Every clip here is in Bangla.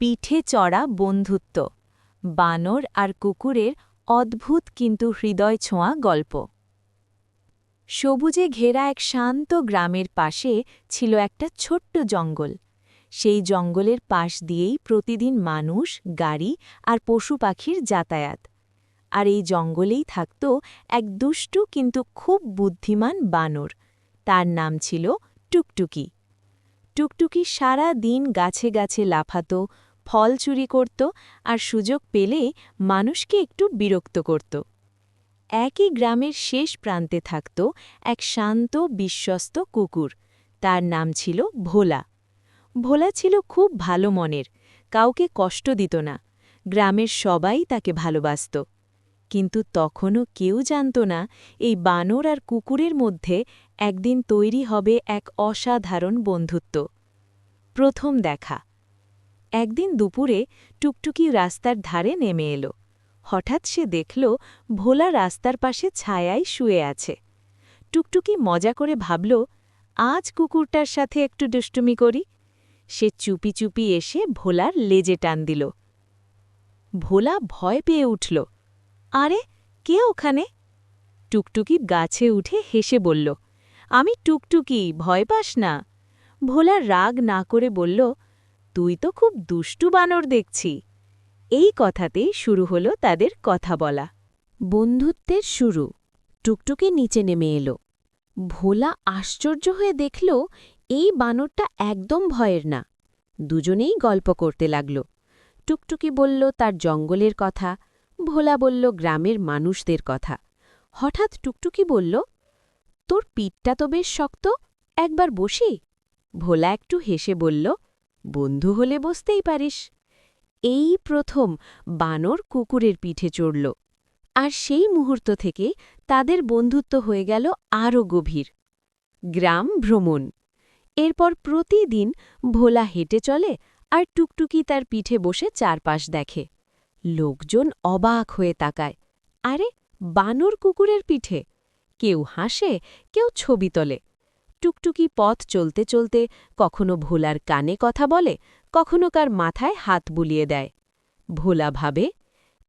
পিঠে চড়া বন্ধুত্ব, বানর আর কুকুরের অদ্ভুত কিন্তু হৃদয় ছোঁয়া গল্প। সবুজে ঘেরা এক শান্ত গ্রামের পাশে ছিল একটা ছোট্ট জঙ্গল। সেই জঙ্গলের পাশ দিয়েই প্রতিদিন মানুষ, গাড়ি আর পশু পাখির যাতায়াত। আর এই জঙ্গলেই থাকত এক দুষ্টু কিন্তু খুব বুদ্ধিমান বানর। তার নাম ছিল টুকটুকি। টুকটুকি সারা দিন গাছে গাছে লাফাত, ফল চুরি করত আর সুযোগ পেলে মানুষকে একটু বিরক্ত করত। একই গ্রামের শেষ প্রান্তে থাকত এক শান্ত বিশ্বস্ত কুকুর। তার নাম ছিল ভোলা। ভোলা ছিল খুব ভালো মনের, কাউকে কষ্ট দিত না। গ্রামের সবাই তাকে ভালোবাসত। কিন্তু তখনও কেউ জানত না এই বানর আর কুকুরের মধ্যে একদিন তৈরি হবে এক অসাধারণ বন্ধুত্ব। প্রথম দেখা। একদিন দুপুরে টুকটুকি রাস্তার ধারে নেমে এলো। হঠাৎ সে দেখল ভোলা রাস্তার পাশে ছায়ায় শুয়ে আছে। টুকটুকি মজা করে ভাবল, আজ কুকুরটার সাথে একটু দুষ্টুমি করি। সে চুপি চুপি এসে ভোলার লেজে টান দিল। ভোলা ভয় পেয়ে উঠল। আরে, কে ওখানে? টুকটুকি গাছে উঠে হেসে বলল, আমি টুকটুকি, ভয় পাস না। ভোলা রাগ না করে বলল, তুই তো খুব দুষ্টু বানর দেখছি। এই কথাতেই শুরু হলো তাদের কথা বলা। বন্ধুত্বের শুরু। টুকটুকি নিচে নেমে এলো। ভোলা আশ্চর্য হয়ে দেখল এই বানরটা একদম ভয়ের না। দুজনেই গল্প করতে লাগল। টুকটুকি বলল তার জঙ্গলের কথা, ভোলা বলল গ্রামের মানুষদের কথা। হঠাৎ টুকটুকি বলল, তোর পিঠটা তো বেশ শক্ত, একবার বসি। ভোলা একটু হেসে বলল, বন্ধু হলে বসতেই পারিস। এই প্রথম বানর কুকুরের পিঠে চড়ল। আর সেই মুহূর্ত থেকে তাদের বন্ধুত্ব হয়ে গেল আরও গভীর। গ্রাম ভ্রমণ। এরপর প্রতিদিন ভোলা হেঁটে চলে আর টুকটুকি তার পিঠে বসে চারপাশ দেখে। লোকজন অবাক হয়ে তাকায়, আরে, বানর কুকুরের পিঠে! কেউ হাসে, কেউ ছবি তোলে। টুকটুকি পথ চলতে চলতে কখনো ভোলার কানে কথা বলে, কখনো কার মাথায় হাত বুলিয়ে দেয়। ভোলা ভাবে,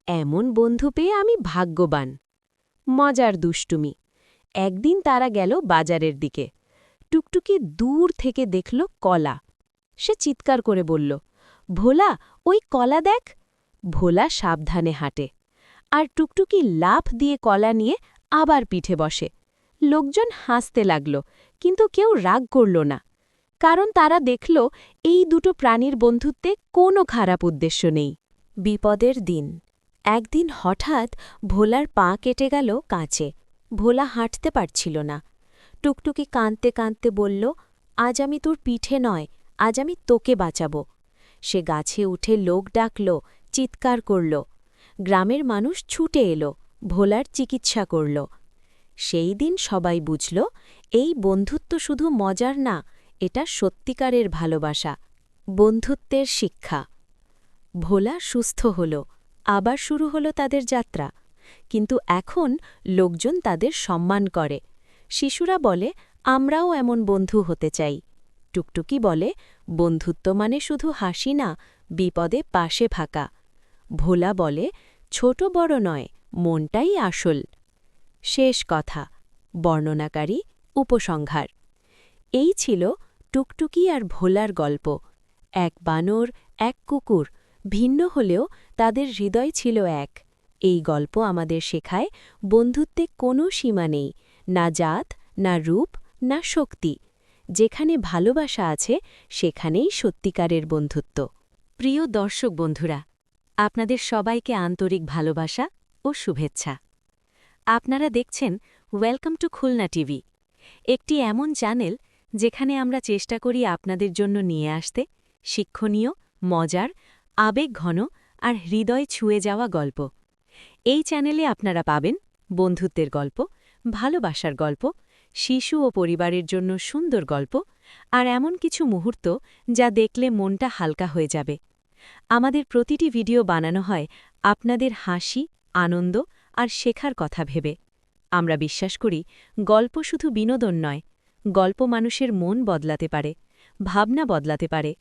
এমন বন্ধু পেয়ে আমি ভাগ্যবান। মজার দুষ্টুমি। একদিন তারা গেল বাজারের দিকে। টুকটুকি দূর থেকে দেখল কলা। সে চিৎকার করে বলল, ভোলা, ওই কলা দেখ। ভোলা সাবধানে হাঁটে, আর টুকটুকি লাফ দিয়ে কলা নিয়ে আবার পিঠে বসে। লোকজন হাসতে লাগল, কিন্তু কেউ রাগ করল না, কারণ তারা দেখল এই দুটো প্রাণীর বন্ধুত্বে কোনো খারাপ উদ্দেশ্য নেই। বিপদের দিন। একদিন হঠাৎ ভোলার পা কেটে গেল কাঁচে। ভোলা হাঁটতে পারছিল না। টুকটুকি কাঁদতে কাঁদতে বলল, আজ আমি তোর পিঠে নয়, আজ আমি তোকে বাঁচাব। সে গাছে উঠে লোক ডাকল, চিৎকার করল। গ্রামের মানুষ ছুটে এলো, ভোলার চিকিৎসা করল। সেই দিন সবাই বুঝল, এই বন্ধুত্ব শুধু মজার না, এটা সত্যিকারের ভালোবাসা। বন্ধুত্বের শিক্ষা। ভোলা সুস্থ হল, আবার শুরু হল তাদের যাত্রা। কিন্তু এখন লোকজন তাদের সম্মান করে। শিশুরা বলে, আমরাও এমন বন্ধু হতে চাই। টুকটুকি বলে, বন্ধুত্ব মানে শুধু হাসি না, বিপদে পাশে থাকা। ভোলা বলে, ছোট বড় নয়, মনটাই আসল। শেষ কথা। বর্ণনাকারী, উপসংহার। এই ছিল টুকটুকি আর ভোলার গল্প। এক বানর, এক কুকুর, ভিন্ন হলেও তাদের হৃদয় ছিল এক। এই গল্প আমাদের শেখায়, বন্ধুত্বে কোনো সীমা নেই, না জাত, না রূপ, না শক্তি। যেখানে ভালোবাসা আছে, সেখানেই সত্যিকারের বন্ধুত্ব। প্রিয় দর্শক বন্ধুরা, আপনাদের সবাইকে আন্তরিক ভালোবাসা ও শুভেচ্ছা। আপনারা দেখছেন ওয়েলকাম টু খুলনা টিভি, একটি এমন চ্যানেল যেখানে আমরা চেষ্টা করি আপনাদের জন্য নিয়ে আসতে শিক্ষণীয়, মজার, আবেগঘন আর হৃদয় ছুঁয়ে যাওয়া গল্প। এই চ্যানেলে আপনারা পাবেন বন্ধুত্বের গল্প, ভালোবাসার গল্প, শিশু ও পরিবারের জন্য সুন্দর গল্প, আর এমন কিছু মুহূর্ত যা দেখলে মনটা হালকা হয়ে যাবে। আমাদের প্রতিটি ভিডিও বানানো হয় আপনাদের হাসি, আনন্দ আর শেখার কথা ভেবে। আমরা বিশ্বাস করি, গল্প শুধু বিনোদন নয়, গল্প মানুষের মন বদলাতে পারে, ভাবনা বদলাতে পারে।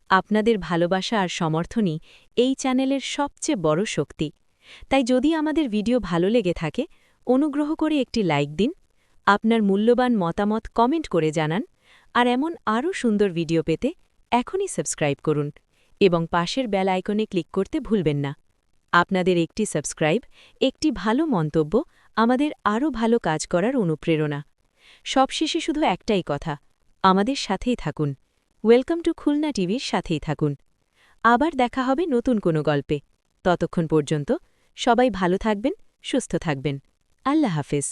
আপনাদের ভালোবাসা আর সমর্থনই এই চ্যানেলের সবচেয়ে বড় শক্তি। তাই যদি আমাদের ভিডিও ভালো লেগে থাকে, অনুগ্রহ করে একটি লাইক দিন, আপনার মূল্যবান মতামত কমেন্ট করে জানান, আর এমন আরও সুন্দর ভিডিও পেতে এখনই সাবস্ক্রাইব করুন এবং পাশের বেল আইকনে ক্লিক করতে ভুলবেন না। আপনাদের একটি সাবস্ক্রাইব, একটি ভালো মন্তব্য আমাদের আরও ভালো কাজ করার অনুপ্রেরণা। সবশেষে শুধু একটাই কথা, আমাদের সাথেই থাকুন। ওয়েলকাম টু খুলনা টিভির সাথেই থাকুন। আবার দেখা হবে নতুন কোনো গল্পে। ততক্ষণ পর্যন্ত সবাই ভালো থাকবেন, সুস্থ থাকবেন। আল্লাহ হাফেজ।